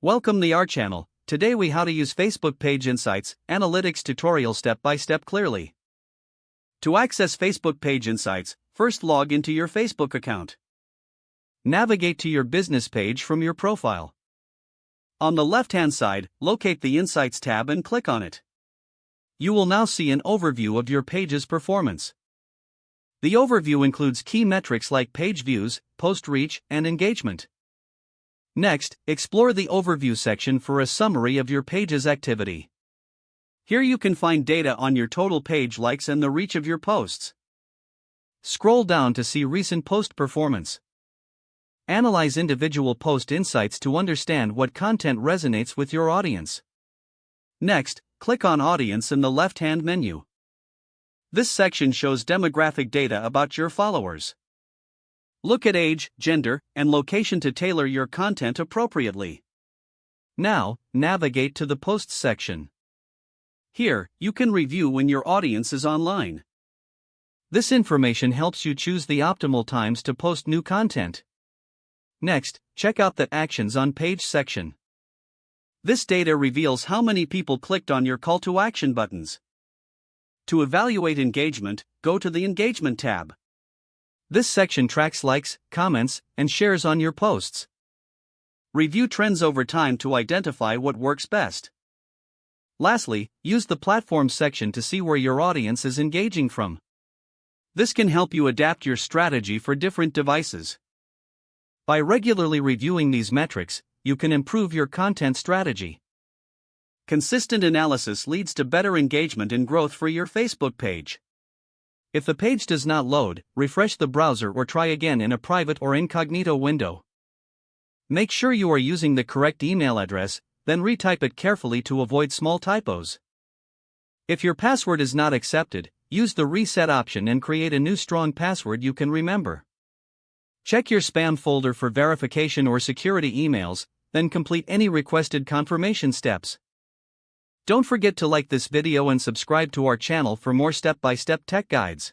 Welcome to our channel. Today we how to use Facebook Page Insights Analytics tutorial step by step clearly. To access Facebook Page Insights, first log into your Facebook account. Navigate to your business page from your profile. On the left-hand side, locate the Insights tab and click on it. You will now see an overview of your page's performance. The overview includes key metrics like page views, post reach, and engagement. Next, explore the Overview section for a summary of your page's activity. Here you can find data on your total page likes and the reach of your posts. Scroll down to see recent post performance. Analyze individual post insights to understand what content resonates with your audience. Next, click on Audience in the left-hand menu. This section shows demographic data about your followers. Look at age, gender, and location to tailor your content appropriately. Now, navigate to the Posts section. Here, you can review when your audience is online. This information helps you choose the optimal times to post new content. Next, check out the Actions on Page section. This data reveals how many people clicked on your call to action buttons. To evaluate engagement, go to the Engagement tab. This section tracks likes, comments, and shares on your posts. Review trends over time to identify what works best. Lastly, use the Platforms section to see where your audience is engaging from. This can help you adapt your strategy for different devices. By regularly reviewing these metrics, you can improve your content strategy. Consistent analysis leads to better engagement and growth for your Facebook page. If the page does not load, refresh the browser or try again in a private or incognito window. Make sure you are using the correct email address, then retype it carefully to avoid small typos. If your password is not accepted, use the reset option and create a new strong password you can remember. Check your spam folder for verification or security emails, then complete any requested confirmation steps. Don't forget to like this video and subscribe to our channel for more step-by-step tech guides.